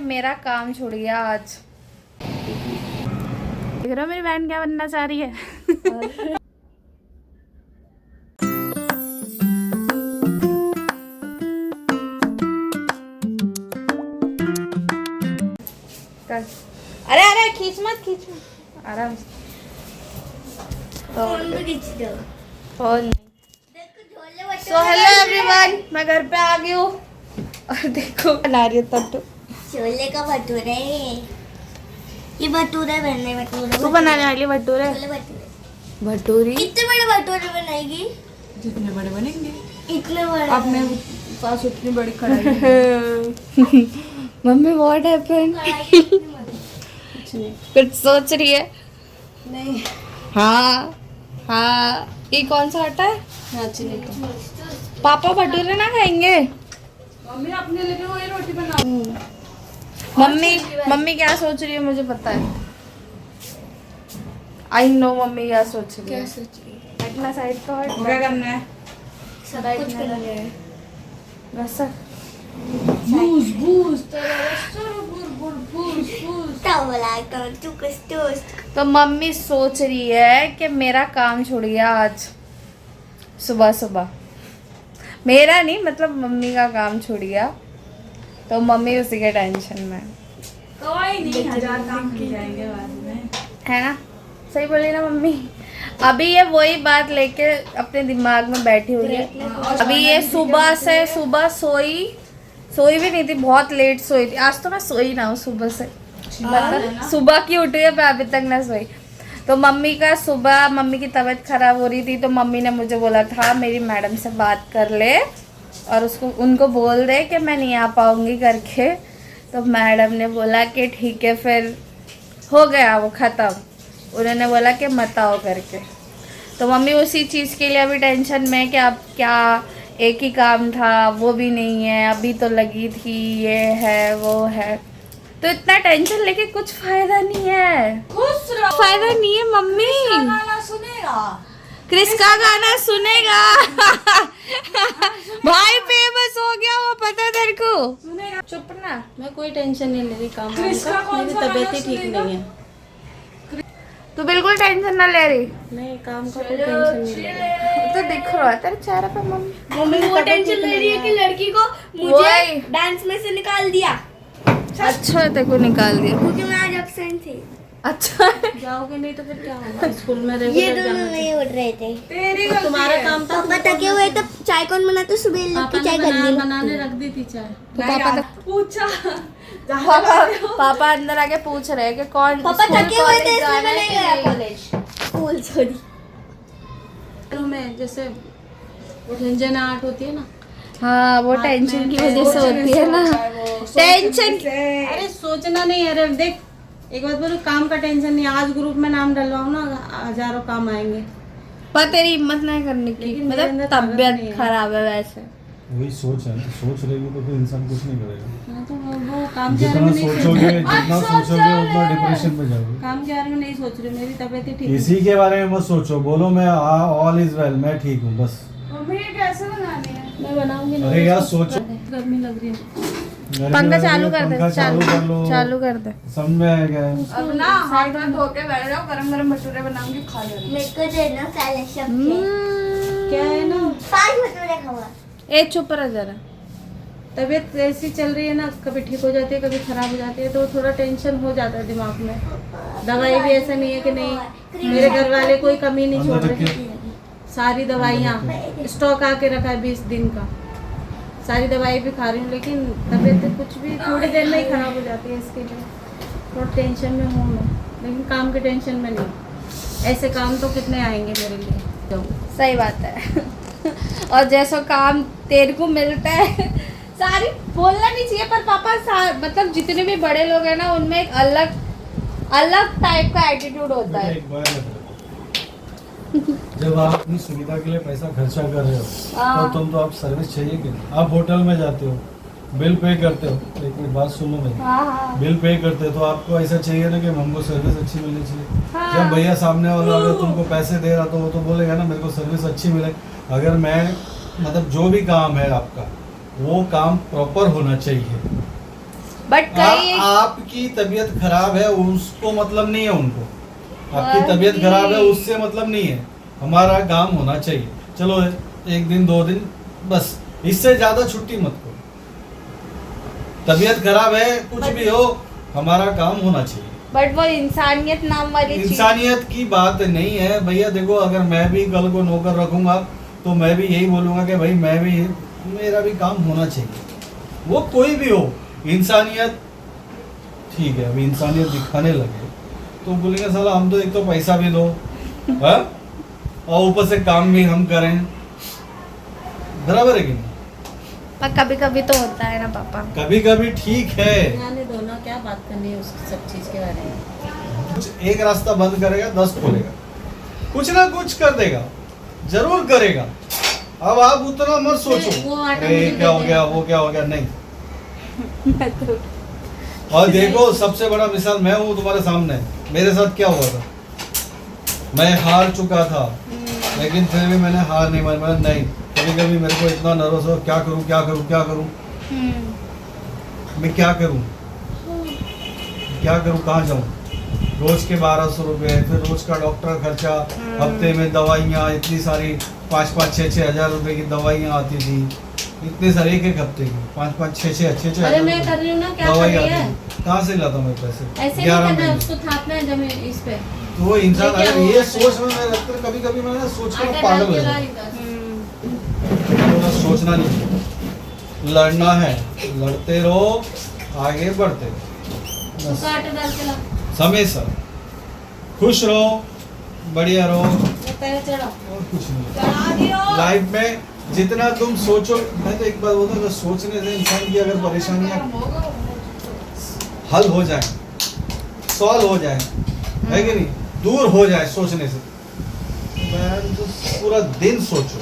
मेरा काम छूट गया आज। देख रहे हो मेरी बहन क्या बनना चाह रही है। अरे अरे खींच मत आराम से। फोन सो हेलो एवरीवन, मैं घर पे आ गई हूँ और देखो बना रही है तब छोले का भटूरे। ये भटूरे बनने भटूरे तू बनाने वाली भटूरे। छोले भटूरे। भटूरी कितने बड़े भटूरे बनाएगी? जितने बड़े बनेंगे। इतने बड़े अपने पास उतनी बड़ी कढ़ाई। Mummy what happened? कुछ सोच रही है? नहीं। हाँ हाँ, ये कौन सा आटा है? पापा भटूरे ना खाएंगे। मम्मी अपने लिए वही रोटी बनाओ। मम्मी क्या सोच रही है मुझे पता है। आई नो मम्मी क्या सोच रही है। इतना साइड का हट। क्या करना है? सब कुछ करना है। बस बूस बूस तेरा रेस्टोरेंट बूस बूस। तू कुछ टोस्ट। तो मम्मी सोच रही है कि मेरा काम छूट गया आज सुबह सुबह। मेरा नहीं, मतलब मम्मी का काम छूट गया, तो मम्मी उसी के टेंशन में कोई नहीं, 1000 काम मिल जाएंगे बाद में, है ना। सही बोली ना मम्मी। अभी ये वही बात लेके अपने दिमाग में बैठी हुई है। अभी ये सुबह सोई भी नहीं थी, बहुत लेट सोई थी। आज तो मैं सोई ना हूँ सुबह से, मतलब सुबह की उठी है, मैं अभी तक ना सोई। तो मम्मी का सुबह मम्मी की तबीयत खराब हो रही थी, तो मम्मी ने मुझे बोला था मेरी मैडम से बात कर ले और उनको बोल दे कि मैं नहीं आ पाऊँगी करके। तो मैडम ने बोला कि ठीक है, फिर हो गया वो ख़त्म। उन्होंने बोला कि मत आओ करके। तो मम्मी उसी चीज़ के लिए अभी टेंशन में कि अब क्या, एक ही काम था वो भी नहीं है, अभी तो लगी थी, ये है वो है। तो इतना टेंशन लेके कुछ फायदा नहीं है। खुश रहो। फायदा नहीं है मम्मी। गाना सुनेगा, क्रिस का गाना सुनेगा। भाई फेमस हो गया वो, पता है तेरे को। सुनेगा। चुप ना। मैं कोई टेंशन नहीं ले रही काम क्रिस का का, कौन मेरी सा तबीयत गाना ही ठीक सुनेगा? नहीं है। तू बिल्कुल टेंशन ना ले रही। नहीं, काम का कोई टेंशन नहीं ले रही। तो दिख रहा है तेरे चेहरे पे मम्मी। मम्मी वो टेंशन ले रही है कि लड़की को वही। मुझे डांस में से निकाल दिया अच्छा है, तेरे को निकाल दिया। क्योंकि मैं आज एब्सेंट थी। अच्छा है। जाओगे नहीं तो फिर क्या होगा? स्कूल में ये रेगुलर दोनों जाना नहीं उठ रहे थे। तेरी चाहिए। तुम्हारा काम था, पापा थके हुए तो चाय कौन बनाते? सुबह पापा की चाय ने करनी बनाने रख दी थी चाय। तो पापा पूछा। पापा अंदर आके पूछ रहे हैं कि कौन पापा स्कूल थके हुए थे कॉलेज इसलिए जाना मैं है नहीं कि गया नहीं? कॉलेज। School sorry. में जैसे झंझनाहट होती है ना, हाँ, वो टेंशन की वजह से होती है ना। टेंशन। अरे सोचना नहीं। अरे देख, एक बात बोलो, काम का टेंशन नहीं। आज ग्रुप में नाम डलवाओ ना, हजारों काम आएंगे। पर तेरी हिम्मत नहीं करने की, लेकिन मेरे मतलब अंदर ताकत नहीं तबीयत है। खराब है वैसे। वही सोच है, सोच रहेगी तो फिर इंसान कुछ नहीं करेगा। हाँ, तो वो काम के बारे में जितना नहीं सोचोगे सोच उतना डिप्रेशन में जाओगे। काम के बारे में नहीं सोच रही। मेरी तबीयत ही ठीक है। इसी के बारे में मत सोचो, बोलो मैं ऑल इज वेल, मैं ठीक हूँ बस। मम्मी ये कैसे बनानी है? मैं बनाऊंगी अरे यार सोचो। गर्मी लग रही है। पंखा चालू कर दे, पंखा चालू कर लो, चालू कर दे। समझ में आ गया। अब ना हाथ में धो के बैठ जाओ, गरम गरम भटूरे बनाऊंगी, खा लेना। मेरे को देना पहले सब क्या है ना, 5 भटूरे खाऊंगा। ए चुप रह जरा। तबीयत ऐसी चल रही है ना, कभी ठीक हो जाती है, कभी खराब हो जाती है, तो थोड़ा टेंशन हो जाता है दिमाग में। दवाई भी ऐसा नहीं है कि नहीं, मेरे घर वाले कोई कमी नहीं छोड़ अंदर रहे। रखिए। सारी दवाइयाँ स्टॉक आके रखा है 20 दिन का, सारी दवाई भी खा रही हूँ, लेकिन तबीयत कुछ भी थोड़ी देर में ही खराब हो जाती है। इसके लिए थोड़ा टेंशन में हूँ मैं, लेकिन काम के टेंशन में नहीं। ऐसे काम तो कितने आएंगे मेरे लिए। सही बात है। और जैसा काम तेरे को मिलता है, सारी बोलना नहीं चाहिए, पर पापा मतलब जितने भी बड़े लोग हैं ना, उनमें एक अलग टाइप का एटीट्यूड होता है। एक बार जब आप अपनी सुविधा के लिए पैसा खर्चा कर रहे हो तो आप सर्विस चाहिए कि नहीं? आप होटल में जाते हो, बिल पे करते हो, एक मिनट बात सुनो मेरी। हाँ। बिल पे करते हो तो आपको ऐसा चाहिए ना कि हमको सर्विस अच्छी मिलनी चाहिए। जब भैया सामने वाला अगर तुमको पैसे दे रहा तो वो तो बोलेगा ना मेरे को सर्विस अच्छी मिले। अगर मैं मतलब जो भी काम है आपका, वो काम प्रॉपर होना चाहिए। बट कई आपकी तबीयत खराब है उसको मतलब नहीं है उनको, आपकी तबीयत खराब है उससे मतलब नहीं है, हमारा काम होना चाहिए। चलो 1 दिन 2 दिन बस, इससे ज्यादा छुट्टी मत करो। तबीयत खराब है कुछ भी हो, हमारा काम होना चाहिए। बट वो इंसानियत नाम वाली चीज, इंसानियत की बात नहीं है भैया। देखो अगर मैं भी कल को नौकर रखूंगा तो मैं भी यही बोलूंगा कि भाई मैं भी, मेरा भी काम होना चाहिए, वो कोई भी हो। इंसानियत ठीक है, अभी इंसानियत दिखाने लगे तो बोलेंगे साला हम तो एक तो पैसा भी दो हाँ? और ऊपर से काम भी हम करें, बराबर है कि नहीं? पर कभी कभी तो होता है ना पापा। कभी कभी ठीक है, जाने दो ना, क्या बात करनी है उस सब चीज के बारे में। कुछ एक रास्ता बंद करेगा 10 खोलेगा, कुछ ना कुछ कर देगा, जरूर करेगा। अब आप उतना मत सोचो वो आटा अरे मुझे क्या हो दे गया वो क्या हो गया, नहीं। और देखो सबसे बड़ा मिसाल मैं हूँ तुम्हारे सामने, मेरे साथ क्या हुआ था, मैं हार चुका था लेकिन फिर भी मैंने हार नहीं मानी। मैंने नहीं, कभी कभी मेरे को इतना नर्वस हो, क्या करूँ क्या करूँ क्या करूँ, मैं क्या करूँ क्या करूँ, कहाँ जाऊँ। रोज के 1200 रुपये, फिर रोज का डॉक्टर का खर्चा, हफ्ते में दवाइयाँ इतनी सारी, 5-5, 6-6 हज़ार रुपए की दवाइयाँ आती थी, इतने सारे एक हफ्ते की 5-5, 6-6 अरे मैं कर रही हूँ ना, क्या कर दवाई रही है? आती थी। कहाँ से लाता मैं पैसे? ऐसे नहीं 11 करना है, महीने। उसको थापना है जमीन इस पे। तो वो इंसान लेके अगर आओ ये आटे। सोच में मैं रखता, कभी कभी मैं सोच कर आटा पागल डाल हो के ला जाता इधर। हूँ। थोड़ा सोचना नहीं, लड़ना है, लड़ते रहो, आगे बढ़ते रहो, बस। उसका आटा डाल के ला। हमेशा खुश रहो, बढ़िया रहो, ये पैर चढ़ा। और कुछ नहीं। लाइफ में जितना तुम सोचो, मैं तो एक बात बोलता हूँ, सोचने से इंसान की अगर परेशानियां हल हो जाए, सॉल्व हो जाए, है कि नहीं, दूर हो जाए सोचने से, मैं तो पूरा दिन सोचो,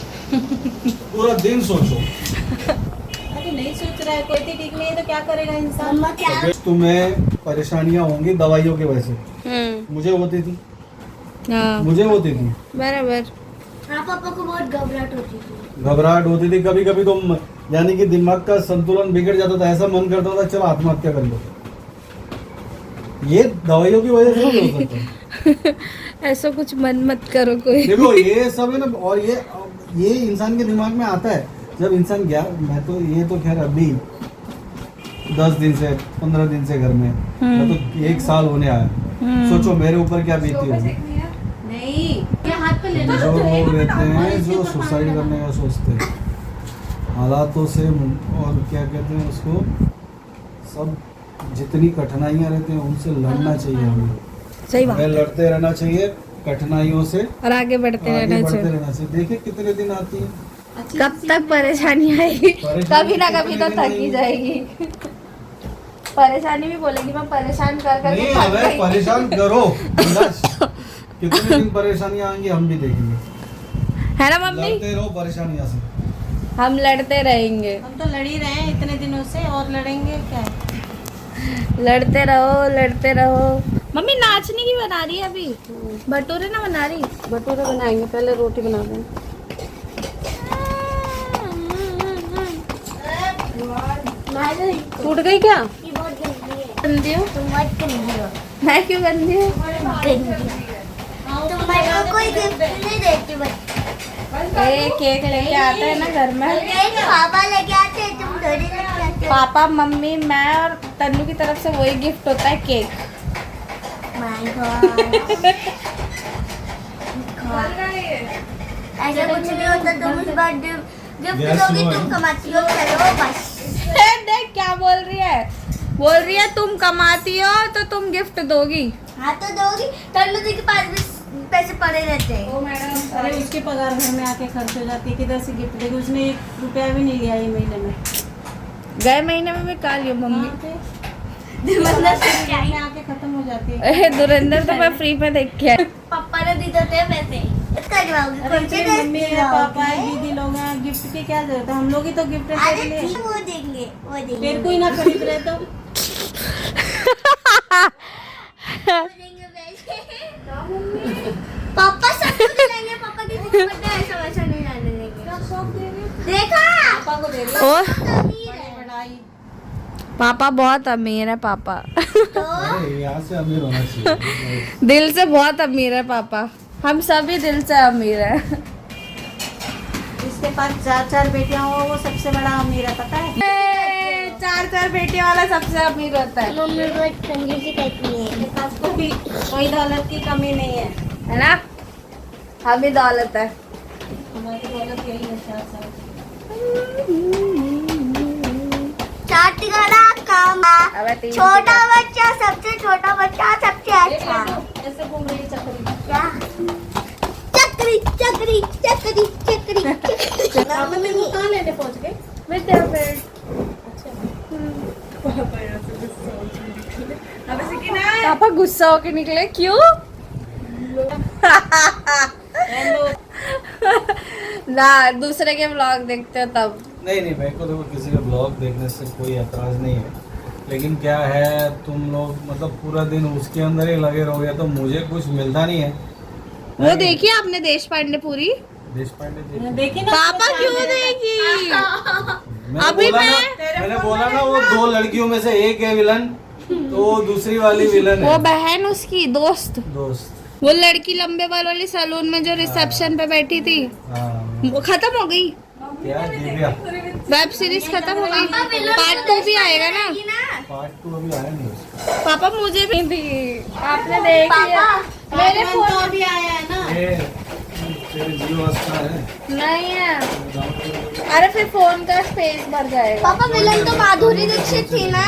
पूरा दिन सोचो। अरे नहीं सोच रहा है, कोई भी ठीक नहीं है तो क्या करेगा इंसान। मम्मा क्या तुम्हें परेशानियां होंगी दवाइयों की वजह से, मुझे होती थी, हाँ मुझे होती थी, बराबर। हाँ पापा को बहुत घबराहट होती थी। घबराहट होती थी, कभी कभी तो यानी कि दिमाग का संतुलन बिगड़ जाता था, ऐसा मन करता था चलो आत्महत्या कर लो। ये दवाइयों की वजह से नहीं हो सकता। ऐसा कुछ मन मत करो कोई। देखो ये सब है ना, और ये इंसान के दिमाग में आता है जब इंसान गया। मैं तो ये तो खैर अभी 10 दिन से 15 दिन से घर में, मैं तो 1 साल होने आया। सोचो मेरे ऊपर क्या बीती होगी। नहीं, ये हाथ पे लेना जो लोग रहते हैं जो सुसाइड करने का सोचते हैं, हालातों से, और क्या कहते हैं उसको, सब जितनी कठिनाइयाँ रहती हैं उनसे लड़ना चाहिए हमें। सही बात हमें लड़ते रहना चाहिए कठिनाइयों से, और आगे बढ़ते आगे रहना बढ़ते चाहिए। रहना चाहिए। देखिए कितने दिन आती है, कब तक परेशानी आएगी, कभी ना कभी तो थक ही जाएगी। परेशानी भी बोलेगी, मैं परेशान कर कर नहीं के थक हमें गई। परेशान करो बस। कितने दिन परेशानियाँ आएंगी हम भी देखेंगे, है ना मम्मी, लड़ते रहो परेशानियों से। हम लड़ते रहेंगे, हम तो लड़ ही रहे हैं इतने दिनों से, और लड़ेंगे क्या है? लड़ते रहो लड़ते रहो। मम्मी नाचने की बना रही है अभी, भटूरे ना बना रही। भटूरे बनाएंगे, पहले रोटी बना देंगे। टूट गई क्या? ये बहुत गंदी है। गंदी हो? तुम बहुत गंदी हो। मैं क्यों गंदी हूँ? गंदी। तुम मेरे को कोई गिफ्ट नहीं देती बस। ए केक लेके आते हैं ना घर में, केक पापा लेके आते हैं, तुम थोड़ी लेके आते हो। पापा मम्मी मैं और तन्नू की तरफ से वही गिफ्ट होता है केक। My God. ऐसा कुछ नहीं होता, तुम इस बार गिफ्ट Yes, दोगी, no, तुम है। कमाती हो, चलो बस। देख क्या बोल रही है, बोल रही है तुम कमाती हो तो तुम गिफ्ट दोगी। हाँ तो दोगी, तन्नू दी के पास भी पैसे पड़े रहते हैं। अरे उसके पगार घर में आके खर्च हो जाती है, किधर से गिफ्ट देगी? उसने 1 रुपया भी नहीं लिया ये महीने में। गए महीने में मैं खा लियो मम्मी। मतलब घर में आके खत्म हो जाती है। ए दुरेंद्र तो मैं फ्री में देख के आई। पापा ने दी देते हैं पैसे, इसका जवाब अरे कौन से इतने मम्मी ड्रेस है, पापा है, दिलाओगे? दीदी लोग हैं, गिफ्ट की क्या जरूरत है? हम लोग ही तो गिफ्ट अरे खरीद लिए। ठीक, वो देंगे वो देंगे फिर कोई ना खरीद रहे तो वो देंगे पैसे। पापा सबको दिलाएंगे, पापा किसी को बर्थडे ऐसा वैसा नहीं जाने देंगे। देखा पापा को दे और तो अमीर है। पढ़ाई पापा बहुत अमीर है पापा। अरे यहाँ से अमीर होना चाहिए। दिल से बहुत अमीर है पापा, हम सभी दिल से अमीर है। जिसके पास 4 बेटियां हो वो सबसे बड़ा अमीर है, पता है? 4 बेटियों वाला सबसे अमीर होता है, मम्मी बहुत कंजूसी करती है। जिसके पास कोई दौलत की कमी नहीं है ना? हमें दौलत है। हमारी दौलत यही है 4 साल। चाट गाना काम। अब तीन छोटा बच्चा सबसे छोटा बच्चा सबसे अच्छा। ऐसे घूम रही है चक्री। क्या? चक्री चक्री चक्री चक्री। मम्मी वो कहाँ लेने पहुँच गए? विद्यापीठ। पापा गुस्सा होके निकले, क्यों? ना दूसरे के व्लॉग देखते हो तब। नहीं नहीं, मेरे को देखो किसी का ब्लॉग देखने से कोई एतराज नहीं है, लेकिन क्या है तुम लोग मतलब पूरा दिन उसके अंदर ही लगे रहोगे तो मुझे कुछ मिलता नहीं है। वो देखी आपने देश पांडे पूरी? देश पांडे देखी ना पापा क्यों देखी? मैंने बोला ना वो 2 लड़कियों में से एक है विलन, तो वो दूसरी वाली विलन वो है बहन उसकी दोस्त, दोस्त। वो लड़की लंबे बाल वाली सैलून में जो रिसेप्शन पे बैठी थी, हाँ वो खत्म हो गई। क्या दिव्या वेब सीरीज खत्म हो गई, पार्ट 2 भी आएगा ना? पार्ट 2 अभी आया नहीं उसका। पापा मुझे भी थी, आपने देख लिया? मेरे फोन फोन भी आया है ना। ये तेरे जियो हॉटस्टार है। नहीं है। अरे फिर फोन का स्पेस भर जाएगा। पापा विलन तो माधुरी दीक्षित थी ना?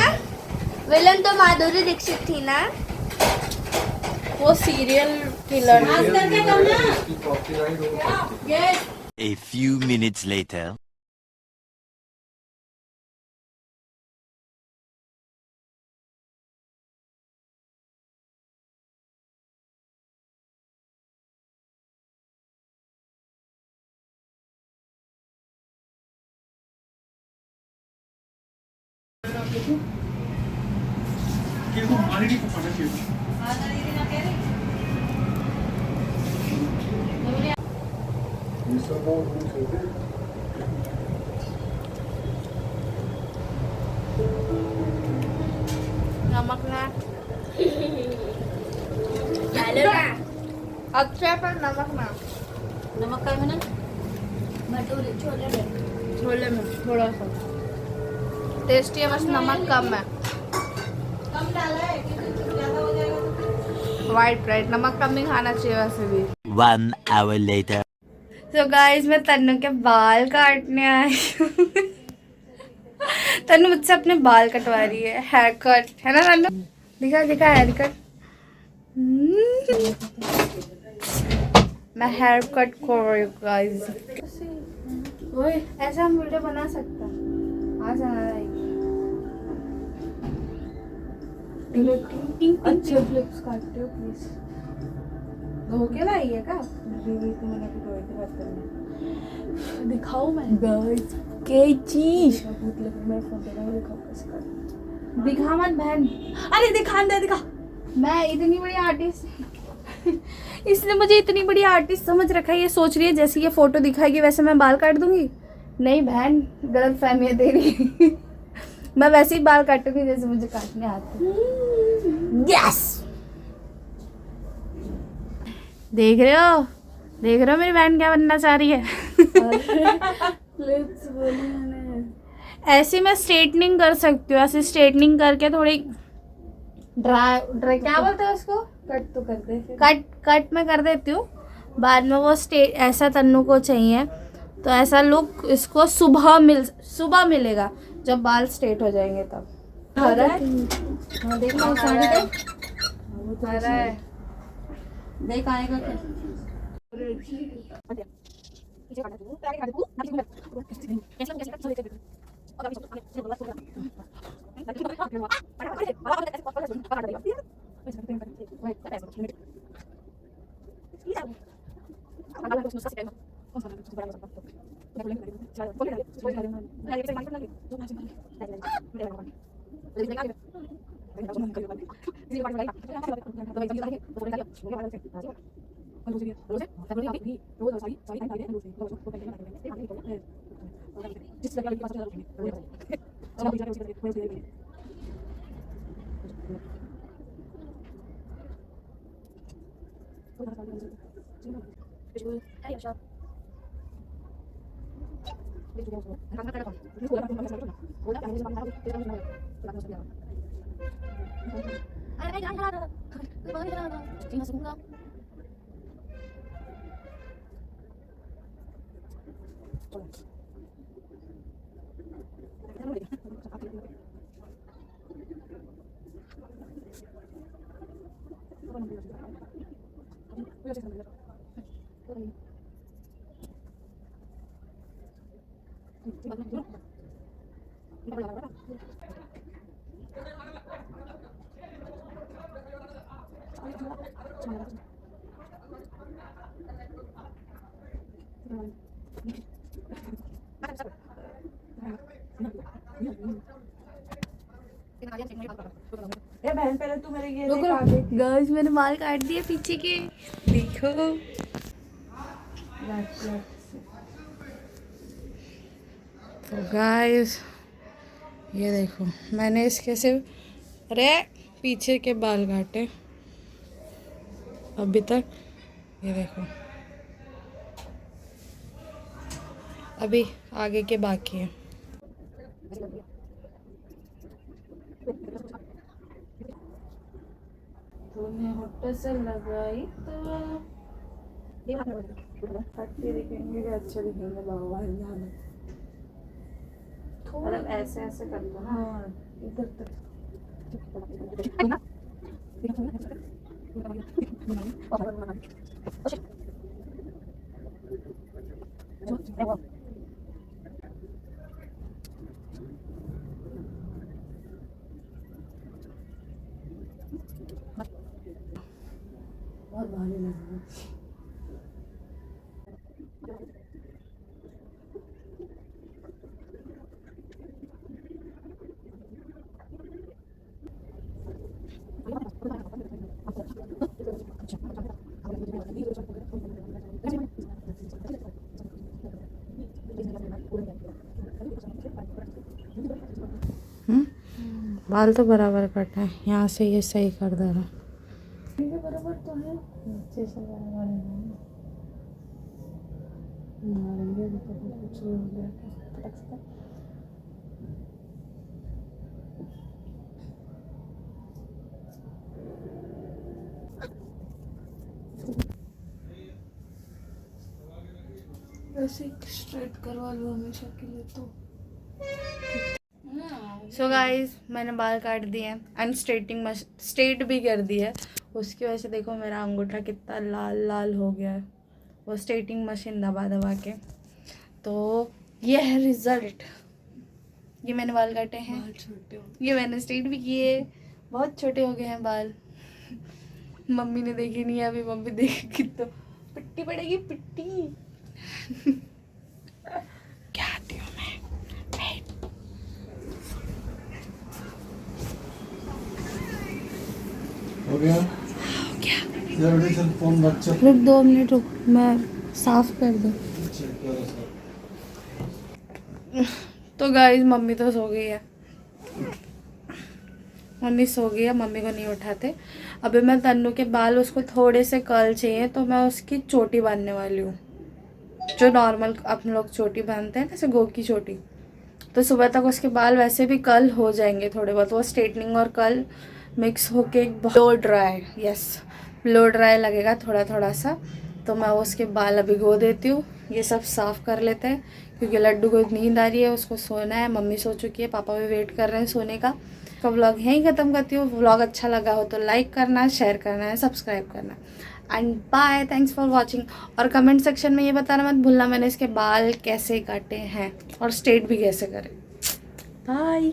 विलन तो माधुरी दीक्षित थी ना? वो सीरियल किलर। आज करके कम ना। इसकी कॉपीराइट हो। ये A few minutes later. नमक ना हेलो ना। अच्छा पर नमक ना। नमक का है ना। भटूरे छोले में। छोले में थोड़ा सा टेस्टी है, बस नमक कम है। कम डाला है क्योंकि ज्यादा हो जाएगा तो। राइट नमक कम ही खाना चाहिए वैसे भी। 1 hour later. तो गाइस मैं तन्नू के बाल काटने आई हूँ। तन्नू मुझसे अपने बाल कटवा रही है, हेयर कट है ना तन्नू? दिखा दिखा हेयर कट। मैं हेयर कट कर रही हूँ गाइस। ओए ऐसा हम वीडियो बना सकते हैं। आ जाना अच्छे क्लिप्स काटते हो प्लीज। धो के लाई है क्या? दिखाओ मैं गाइस क्या चीज। दिखा मत बहन। अरे दिखा दे दिखा। मैं इतनी बड़ी आर्टिस्ट, इसने मुझे इतनी बड़ी आर्टिस्ट समझ रखा है। ये सोच रही है जैसे ये फोटो दिखाएगी वैसे मैं बाल काट दूंगी। नहीं बहन, गलत फहमी है तेरी। मैं वैसे ही बाल काटूंगी जैसे मुझे काटने आते हैं। यस देख रहे हो मेरी बहन क्या बनना चाह रही है। ऐसे मैं स्ट्रेटनिंग कर सकती हूँ, ऐसे स्ट्रेटनिंग करके थोड़ी ड्राई क्या बोलते हैं उसको, कट तो कर दे। कट मैं कर देती हूँ, बाद में वो ऐसा तन्नू को चाहिए तो ऐसा लुक इसको सुबह मिलेगा जब बाल स्ट्रेट हो जाएंगे तब। हरा है देख हरा है देख आएगा क्या? गाइस मैंने बाल काट दिए पीछे के, देखो। तो गाइस ये देखो, मैंने इसके सिर्फ पीछे के बाल काटे अभी तक। ये देखो, अभी आगे के बाकी है। तूने होठ से लगाई तो हटके दिखेंगे कि अच्छे दिखेंगे भगवान जाने। मतलब ऐसे ऐसे कर दो ना। हाँ, इधर तक। बहुत भारी लग रहा है। बाल तो बराबर कट है, यहाँ से ये सही कर दे रहा। बराबर तो है, नीचे से बराबर है। कुछ नहीं हो गया। ऐसे स्ट्रेट करवा लो हमेशा के लिए तो। सो गाइस मैंने बाल काट दिए हैं एंड स्ट्रेट भी कर दिया है। उसकी वजह से देखो मेरा अंगूठा कितना लाल लाल हो गया है, वो स्ट्रेटिंग मशीन दबा दबा के। तो ये है रिजल्ट। ये मैंने बाल काटे हैं, ये मैंने स्ट्रेट भी किए, बहुत छोटे हो गए हैं बाल। मम्मी ने देखी नहीं है, अभी मम्मी देखेगी तो पिट्टी पड़ेगी, पिट्टी। क्या आती हूँ मैं। हो गया यार, चल फोन रख। चल रुक 2 मिनट रुक, मैं साफ कर दूँ। तो गाइस मम्मी तो सो गई है, मम्मी सो गई है, मम्मी को नहीं उठाते। अभी मैं तन्नू के बाल, उसको थोड़े से कर्ल चाहिए तो मैं उसकी चोटी बांधने वाली हूँ, जो नॉर्मल अपन लोग चोटी बांधते हैं जैसे गो की चोटी। तो सुबह तक उसके बाल वैसे भी कर्ल हो जाएंगे थोड़े बहुत, वो स्ट्रेटनिंग और कर्ल मिक्स होके blow dry, yes blow dry लगेगा थोड़ा थोड़ा सा। तो मैं उसके बाल अभी गो देती हूँ। ये सब साफ़ कर लेते हैं क्योंकि लड्डू को नींद आ रही है, उसको सोना है। मम्मी सो चुकी है, पापा भी वेट कर रहे हैं सोने का। तो व्लॉग यहीं ख़त्म करती हूँ। व्लॉग अच्छा लगा हो तो लाइक करना, शेयर करना है, सब्सक्राइब करना। And bye, thanks for watching. और कमेंट सेक्शन में ये बताना मत भूलना मैंने इसके बाल कैसे काटे हैं और स्ट्रेट भी कैसे करें। बाय।